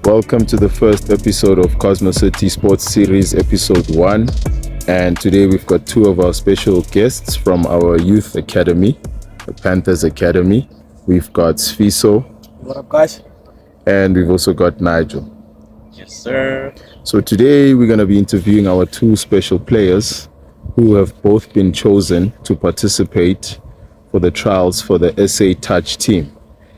Welcome to the first episode of Cosmocity Sports Series, episode 1. And today we've got two of our special guests from our youth academy, the Panthers Academy. We've got Sifiso. What up, guys? And we've also got Nigel. Yes, sir. So today we're going to be interviewing our two special players who have both been chosen to participate for the trials for the SA Touch team.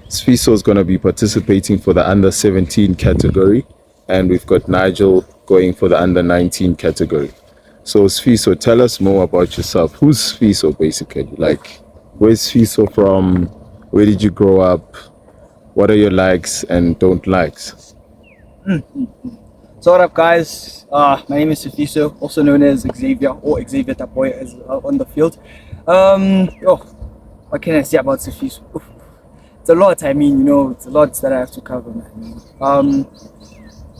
Sifiso is going to be participating for the under 17 category, and we've got Nigel going for the under 19 category. So Sifiso, tell us more about yourself. Who's Sifiso basically? Like, where's Sifiso from? Where did you grow up? What are your likes and don't likes? So what up, guys? My name is Sifiso, also known as Xavier or Xavier Tapoy as on the field. What can I say about Sifiso? It's a lot. I mean, it's a lot that I have to cover, man.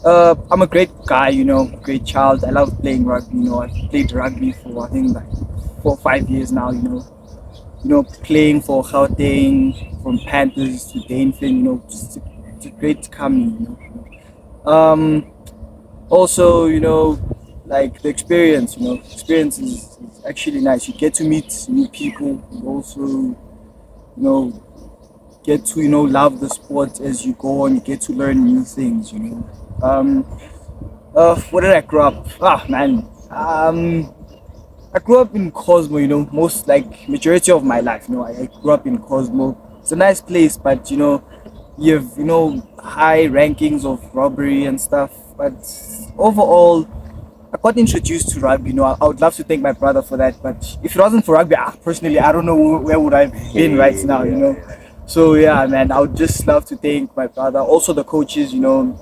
I'm a great guy, great child. I love playing rugby. I've played rugby for I think like 4 or 5 years now. Playing for Gauteng, from Panthers to Gauteng. It's a great coming. Also, like the experience. Experience is actually nice. You get to meet new people. You also, get to love the sport as you go on. You get to learn new things. Where did I grow up? I grew up in Cosmo. Most like majority of my life. I grew up in Cosmo. It's a nice place, but you have high rankings of robbery and stuff. But overall, I got introduced to rugby. I would love to thank my brother for that. But if it wasn't for rugby, personally, I don't know where would I have been right now. So yeah, man, I would just love to thank my brother, also the coaches,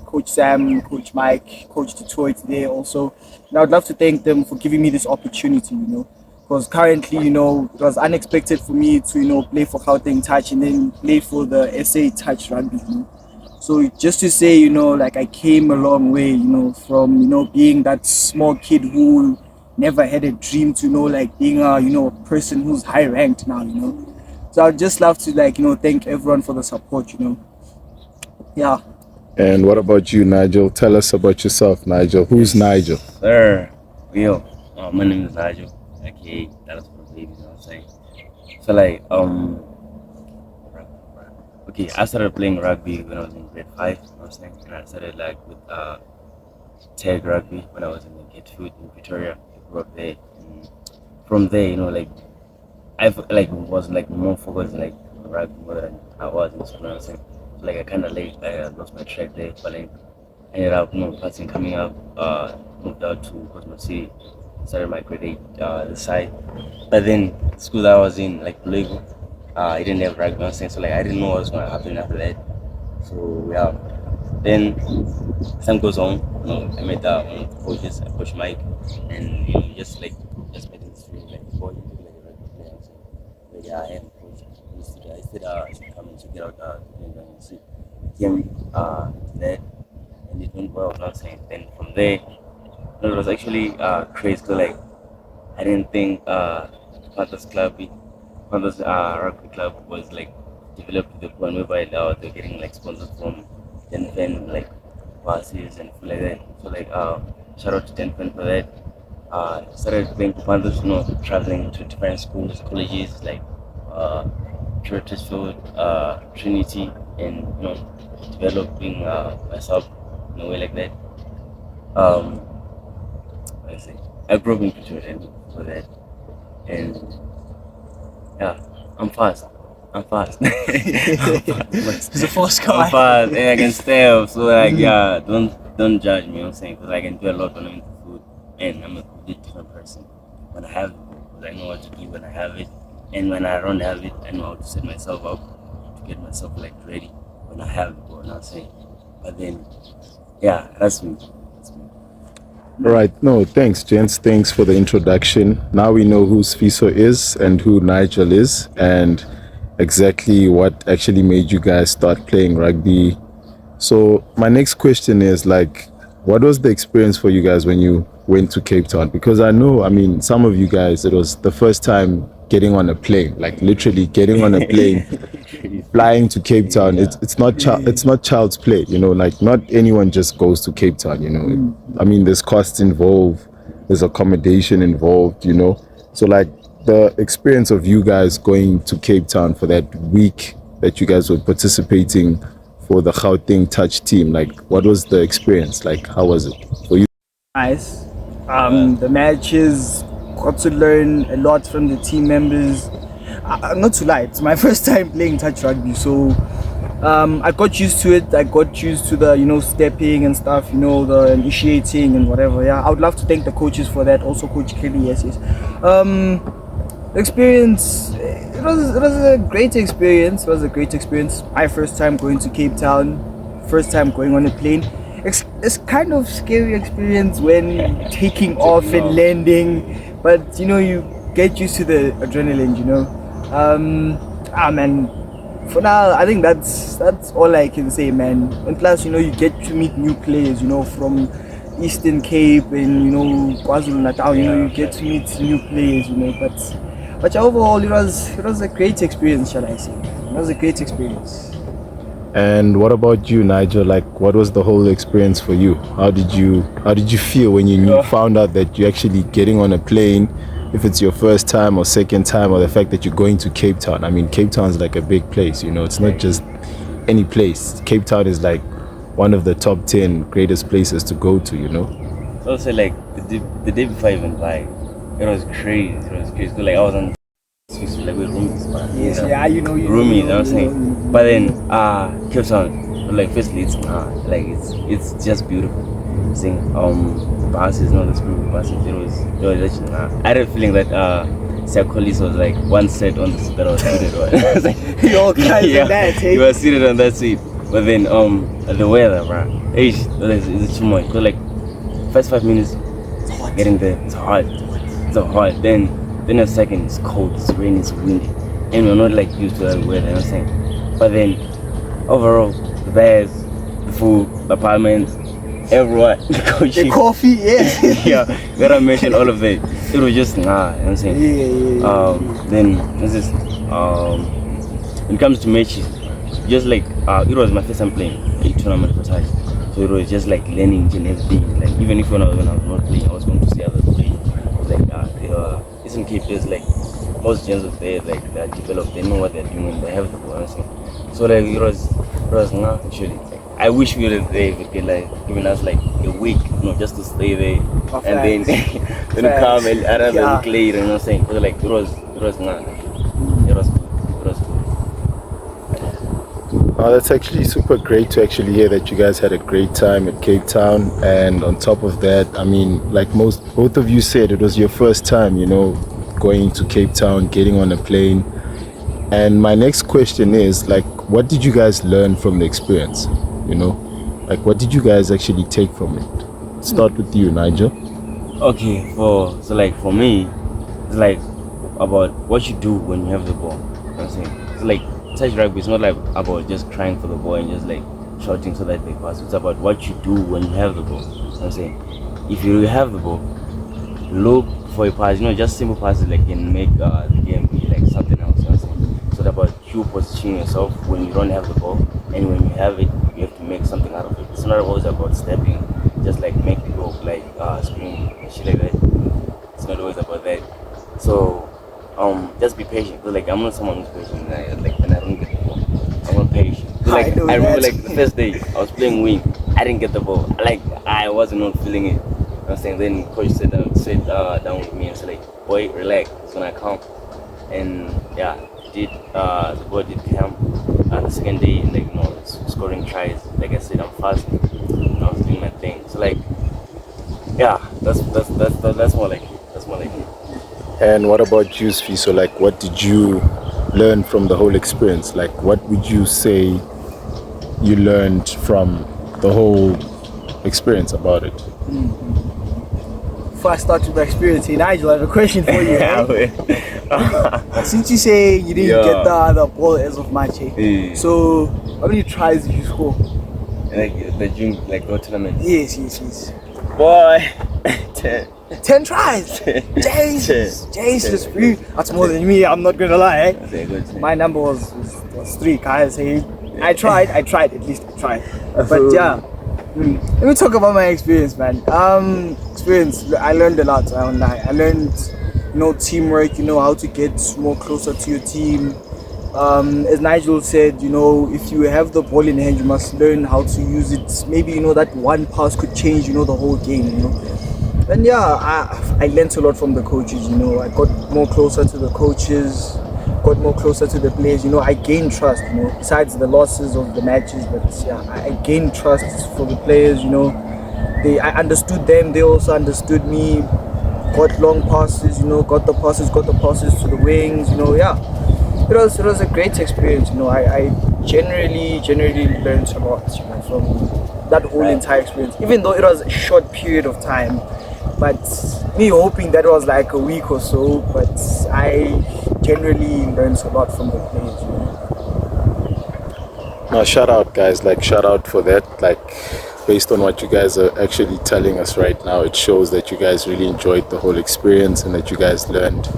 Coach Sam, Coach Mike, Coach Detroit there also. And I would love to thank them for giving me this opportunity, because currently, it was unexpected for me to, play for Gauteng Touch and then play for the SA Touch Rugby, So just to say, like I came a long way, from, being that small kid who never had a dream to, like being a person who's high ranked now, So I'd just love to thank everyone for the support, Yeah. And what about you, Nigel? Tell us about yourself, Nigel. Who's Nigel? Sir, my name is Nigel, aka that is for the baby, So like, okay, I started playing rugby when I was in grade 5, and I started like with tag rugby when I was in the Gauteng in Pretoria. I grew up there, and from there, I was like more focused like rugby more than I was in school. So like I kind of lost my track there, but like ended up passing coming up, moved out to Cosmocity, started my grade 8 this side. But then the school that I was in, like Lego, I didn't have rugby, so like I didn't know what was gonna happen after that. So yeah, then time goes on. I met one of the coaches, Coach Mike, and just met him through like before you do like a rugby player. So yeah, I am coach. I said come and check it out and see. Came there and it went well. Then from there, it was actually crazy. So like I didn't think Panthers rugby club was like developed to the point whereby they're getting like sponsors from Denfen, like buses and like that. So like shout out to Denfen for that. Started playing for Panthers, traveling to different schools, colleges like Churchfield, Trinity, and developing myself in a way like that. I grew up in Pretoria for that, and yeah, I'm fast. He's a fast guy. I'm fast, and I can stay up. So like, yeah, don't judge me. Because I can do a lot when I'm into food, and I'm a completely different person when I have it. Because I know what to do when I have it, and when I don't have it, I know how to set myself up to get myself like ready when I have it. But then, yeah, that's me. Right. No, thanks, gents. Thanks for the introduction. Now we know who Sifiso is and who Nigel is, and exactly what actually made you guys start playing rugby. So my next question is like, what was the experience for you guys when you went to Cape Town? Because some of you guys, it was the first time getting on a plane, like literally getting on a plane flying to Cape Town. Yeah. It's not child's play, you know. Like not anyone just goes to Cape Town, you know. I mean, there's costs involved, there's accommodation involved, you know. So like the experience of you guys going to Cape Town for that week that you guys were participating for the Gauteng touch team, like what was the experience? Like how was it for you? Nice. The matches, got to learn a lot from the team members. Not to lie, it's my first time playing touch rugby, so I got used to it. I got used to the, you know, stepping and stuff, you know, the initiating and whatever. Yeah, I would love to thank the coaches for that. Also, Coach Kelly, yes. The experience, it was a great experience. It was a great experience. My first time going to Cape Town, first time going on a plane. It's kind of scary experience when taking off and landing, but you know, you get used to the adrenaline, you know. Man, for now I think that's all I can say, man. And plus, you know, you get to meet new players, you know, from Eastern Cape and, you know, KwaZulu Natal, you know, you get to meet new players, you know. But overall, it was a great experience, shall I say. It was a great experience. And what about you, Nigel? Like, what was the whole experience for you? How did you feel when you found out that you're actually getting on a plane? If it's your first time or second time, or the fact that you're going to Cape Town. I mean, Cape Town is like a big place, you know. It's not just any place. Cape Town is like one of the top 10 greatest places to go to, you know. So also like the day before I even like, it was crazy. It was crazy. Like I was on like with roomies, Yes, yeah, you know, roomies. You know what I'm saying? But then Cape Town, like firstly, it's like it's just beautiful. Saying buses, no, the school buses. It was actually I had a feeling that Siakolis was like one set on the seat that I was seated on. Like, you all guys in that, hey? He was seated on that seat. But then the weather, bro, it's too much. So like first 5 minutes, getting there, it's hot, so hot. Then a second, it's cold, it's raining, it's windy, and we're not like used to that weather. You know what I'm saying? But then overall, the beds, the food, the apartments, everyone, the coffee, yes. Yeah, gotta mention all of that. It was just you know what I'm saying? Then this is when it comes to matches, just like it was my first time playing a tournament for touch, so it was just like learning and everything. Like even if when I was not playing, I was going to see others play. I was like Eastern Cape, there's like most gens of there, like they're developed, they know what they're doing, they have the ball. So like it was not actually. Like, I wish we would have like given us like a week, you know, just to stay there and then come and another week later. You know what I'm saying? So like it was not. It was good. Oh, that's actually super great to actually hear that you guys had a great time at Cape Town. And on top of that, I mean, like both of you said, it was your first time, you know, going to Cape Town, getting on a plane. And my next question is, like, what did you guys learn from the experience? You know, like, what did you guys actually take from it? Start with you, Nigel. Okay, so like for me, it's like about what you do when you have the ball. You know what I'm saying? It's like touch rugby is not like about just crying for the ball and just like shouting so that they pass. It's about what you do when you have the ball. You know what I'm saying? If you have the ball, look for a pass, you know, just simple passes like can make the game be like something else. You know what I'm saying? So it's about you positioning yourself when you don't have the ball, and when you have it, you have to make something out of it. It's not always about stepping, just like make people like scream and shit like that. It's not always about that. So just be patient. So, like I'm not someone who's patient. Like when I don't get the ball, I'm not patient. So, like I remember like the first day I was playing wing, I didn't get the ball. Like I wasn't not feeling it. You know what I'm saying? Then coach sat down with me and said like, boy, relax. It's gonna come. And yeah, the ball did come. The second day, like, you know, scoring tries. Like I said, I'm fast. And I was doing my thing. So like, yeah, that's more like it. That's more like it. And what about you, Sifiso? Like, what did you learn from the whole experience? Like, what would you say you learned from the whole experience about it? Before I start with the experience, hey Nigel, I have a question for you. Since you say you didn't get the ball as of March, so how many tries did you score? Like the June, like go tournament. Yes. Boy, 10 tries. Jesus, that's more than me. I'm not gonna lie. My number was 3, guys. Hey, I tried. At least I tried. But yeah, let me talk about my experience, man. Experience. I learned a lot. I won't lie. I learned, teamwork. How to get more closer to your team. As Nigel said, if you have the ball in hand, you must learn how to use it. Maybe that one pass could change, the whole game. And yeah, I learned a lot from the coaches. I got more closer to the coaches, got more closer to the players. I gained trust. Besides the losses of the matches, but yeah, I gained trust for the players. I understood them. They also understood me. Got long passes. Got the passes to the wings. Yeah. It was a great experience. I generally learned a lot from that whole entire experience. Even though it was a short period of time, but me hoping that was like a week or so. But I generally learned a lot from the players. Now, shout out, guys. Shout out for that. Based on what you guys are actually telling us right now, it shows that you guys really enjoyed the whole experience and that you guys learned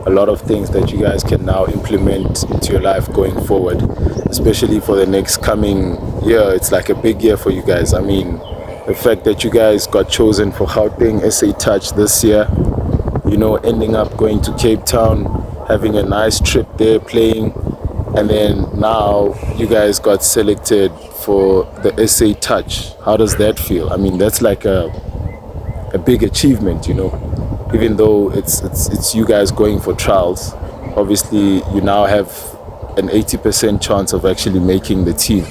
a lot of things that you guys can now implement into your life going forward, especially for the next coming year. It's like a big year for you guys. I mean, the fact that you guys got chosen for Gauteng SA Touch this year, ending up going to Cape Town, having a nice trip there, playing, and then now you guys got selected for the SA Touch. How does that feel? I mean, that's like a big achievement, even though it's you guys going for trials. Obviously, you now have an 80% chance of actually making the team,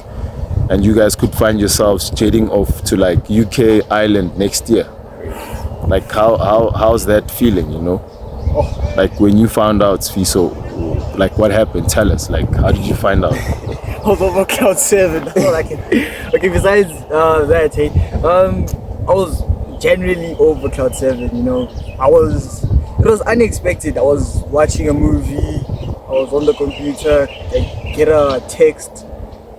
and you guys could find yourselves jetting off to UK, Ireland next year. How's that feeling? When you found out, Sifiso, what happened? Tell us. How did you find out? I was over cloud 7. That's all I can. Okay, besides that, hey, I was generally over cloud 7. It was unexpected. I was watching a movie. I was on the computer. I get a text.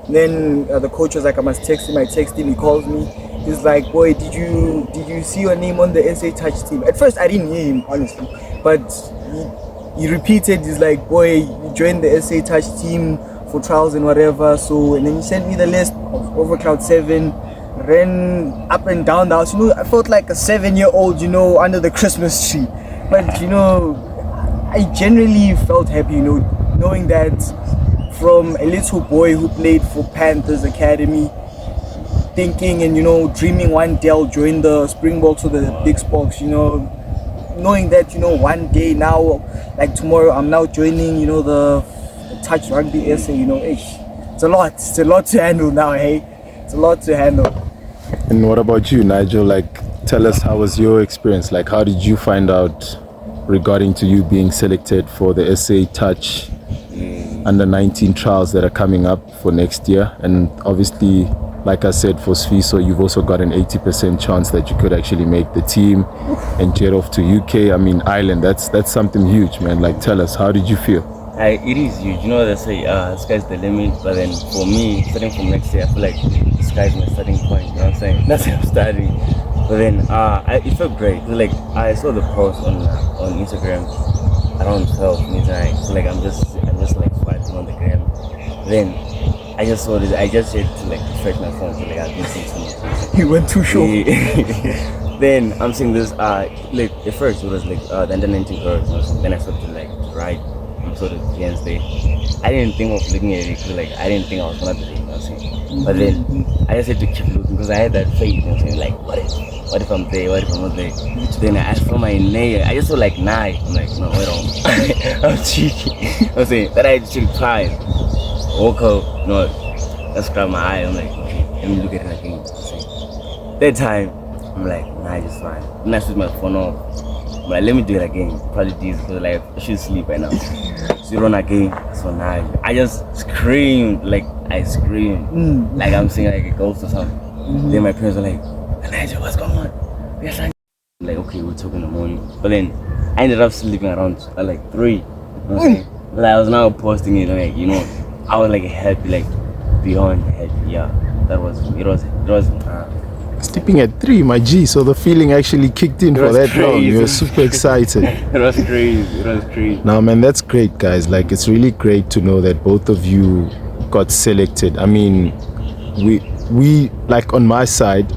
And then the coach was like, I must text him. I text him. He calls me. He's like, boy, did you see your name on the SA Touch team? At first, I didn't hear him, honestly. But he repeated. He's like, boy, you joined the SA Touch team for trials and whatever. And then he sent me the list of over cloud 7. Ran up and down the house. I felt like a 7-year-old, under the Christmas tree. But I generally felt happy, knowing that from a little boy who played for Panther's academy, thinking and dreaming one day I'll join the Springboks or the Big Spoks, knowing that one day now, like tomorrow, I'm now joining the Touch Rugby SA. It's a lot to handle now. Hey, it's a lot to handle. And what about you, Nigel? Tell us, how was your experience? How did you find out regarding to you being selected for the SA Touch under 19 trials that are coming up for next year? And obviously, like I said, for Sifiso, you've also got an 80% chance that you could actually make the team and jet off to UK. I mean, Ireland, that's something huge, man. Tell us, how did you feel? It is huge. They say sky's the limit, but then for me, starting from next year, I feel like the sky's my starting point. You know what I'm saying? That's how I'm starting. But then it felt great. I saw the post on Instagram around 12 midnight. So I'm just swiping on the gram. Then I just saw this. I just said to refresh my phone. I've been seeing so much. You went too short. Then I'm seeing this. At first it was the under 19 girls. Then I started to write sort of against it. I didn't think of looking at it because I didn't think I was gonna be there, you know what I'm saying? But then I just had to keep looking because I had that faith, you know what I'm saying? What if I'm there? What if I'm not there? Then I asked for my name. I just saw 9. I'm like, no, wait on. I'm cheeky. I'm saying that I actually tried. Woke up, let's grab my eye. I'm like, okay, let me look at it again. That time, I'm like, nah, just fine. Then I switch my phone off. But let me do it again. Probably this because I should sleep right now. So you run again. So now I just screamed. I screamed. I'm seeing a ghost or something. Then my parents were like, Nigel, what's going on? I'm like, okay, we'll talk in the morning. But then I ended up sleeping around 3. You know what I'm saying? But I was now posting it I was happy, beyond happy. Yeah, it was Sleeping at 3, my G. So the feeling actually kicked in It for was that long. You were crazy. super excited. It was crazy. Now, man, that's great, guys. Like, it's really great to know that both of you got selected. I mean, we like on my side,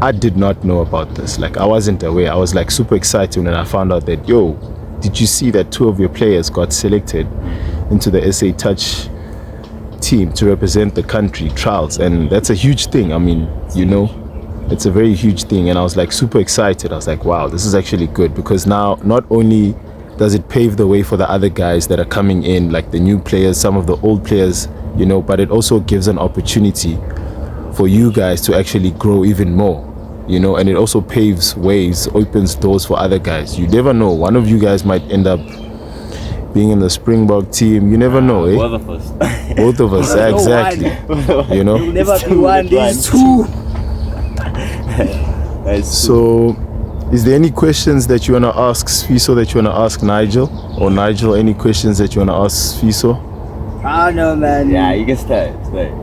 I did not know about this. Like, I wasn't aware. I was like super excited when I found out that, yo, did you see that 2 of your players got selected into the SA Touch team to represent the country trials? And that's a huge thing. I mean, you know, it's a very huge thing. And I was like super excited. I was like, wow, this is actually good, because now not only does it pave the way for the other guys that are coming in, like the new players, some of the old players, you know, but it also gives an opportunity for you guys to actually grow even more, you know, and it also paves ways, opens doors for other guys. You never know, one of you guys might end up being in the Springbok team. You never know, eh? Both of us. Both of us, No exactly. You know. You'll never be two one. with These one. two. So, is there any questions that you wanna ask Sifiso, that you wanna ask Nigel, or Nigel, any questions that you wanna ask Sifiso? I don't know, man. Yeah, you can start.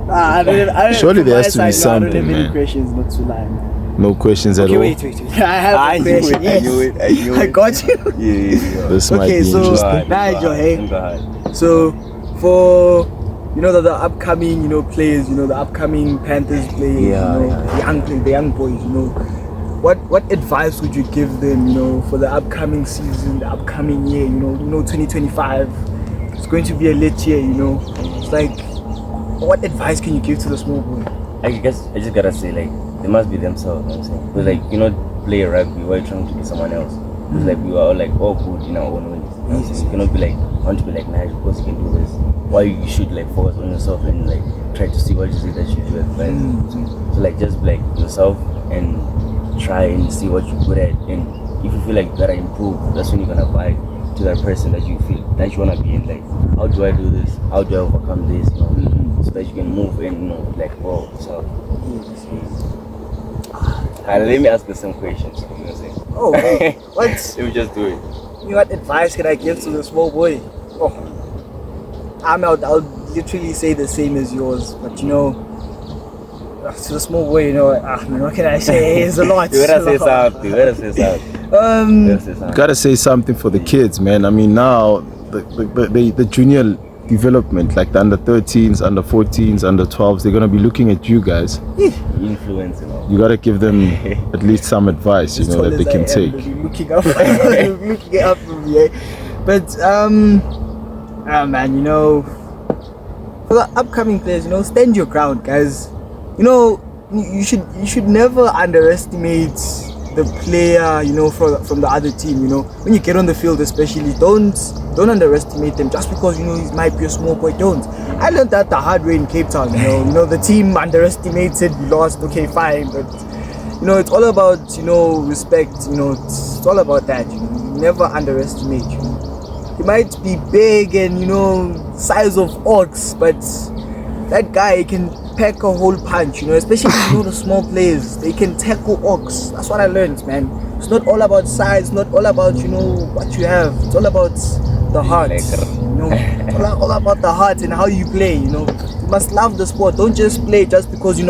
I don't, Surely from there my has to be side, I don't something, have any man. questions, not to lie, man. No questions at Okay, all. wait. I have I a knew question. it, I knew it, I knew I it. got you. Yeah. This might Okay, be so- interesting. Nigel, hey. Go ahead. So, for the upcoming players, the upcoming Panthers players, Yeah, the young boys, what advice would you give them, for the upcoming season, the upcoming year, 2025? It's going to be a lit year, It's like, what advice can you give to the small boy? I guess I just gotta say, like, they must be themselves, you know what I'm saying? Because, like, you're not playing rugby, why are you trying to be someone else? It's like we are all, like, all good in our own ways. You know what I'm saying? You cannot be like, I want to be like Nigel because you can do this. Why you should, like, focus on yourself and, like, try to see what you see that you do at best. So, like, just be like yourself and try and see what you're good at. And if you feel like you gotta improve, that's when you're gonna vibe to that person that you feel that you wanna be in. Like, how do I do this? How do I overcome this? So that you can move and like, whoa. So let me ask you some questions. You know what I'm saying? Oh, hey, what? Let me just do it. What advice can I give to the small boy? Oh, I'll literally say the same as yours, but to the small boy, man, what can I say? It's a lot. You gotta say something. Gotta say something for the kids, man. I mean, now the junior development, like the under 13s, under 14s, under 12s, they're gonna be looking at you guys. Influence, You gotta give them at least some advice, that they can take. Looking up, looking up from me. But man, for the upcoming players, stand your ground, guys. You should never underestimate the player, from the other team. When you get on the field, especially, don't underestimate them just because he might be a small boy. Don't. I learned that the hard way in Cape Town. The team underestimated, we lost. Okay, fine, but it's all about respect. It's all about that. You never underestimate. He might be big and size of ox, but that guy can pack a whole punch, especially the small players. They can tackle ox. That's what I learned, man. It's not all about size, not all about what you have. It's all about the heart. All about the heart and how you play. You must love the sport. Don't just play just because I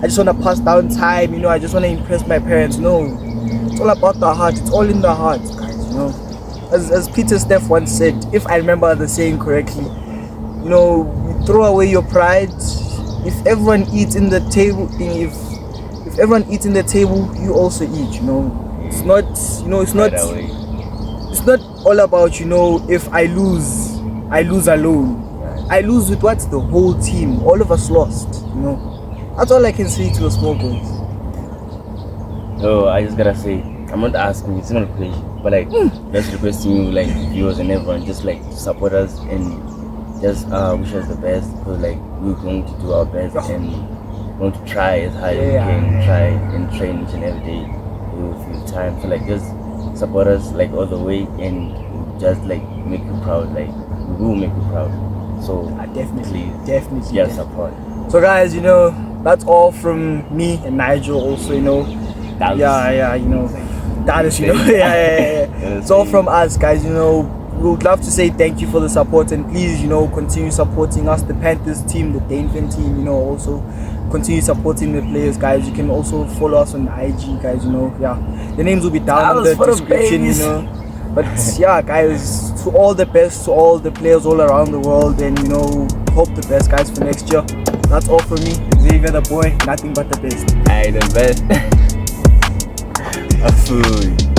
just want to pass down time. I just want to impress my parents. No, it's all about the heart. It's all in the heart, guys. As Peter Steph once said, if I remember the saying correctly, you throw away your pride. If everyone eats in the table, if everyone eats in the table, you also eat. It's not. It's not all about if I lose alone. I lose with what? The whole team. All of us lost. That's all I can say to the small boys. Oh, I just gotta say, I'm not asking, it's not a question, but like, just requesting you, like, viewers and everyone, just like support us and just wish us the best, because like we're going to do our best and going to try as hard as we can, try and train each and every day with time. So like, just support us like all the way and just like make you proud. Like, we will make you proud. So definitely. Yeah, support. So guys, that's all from me and Nigel. Also, that is, yeah. It's all from us, guys. we would love to say thank you for the support, and please, continue supporting us, the Panthers team, the Dainfin team, also continue supporting the players, guys. You can also follow us on IG, guys, the names will be down in the description, but yeah, guys, to all the best to all the players all around the world, and hope the best, guys, for next year. That's all from me, Xavier the boy, nothing but the best. I the best. Absolutely.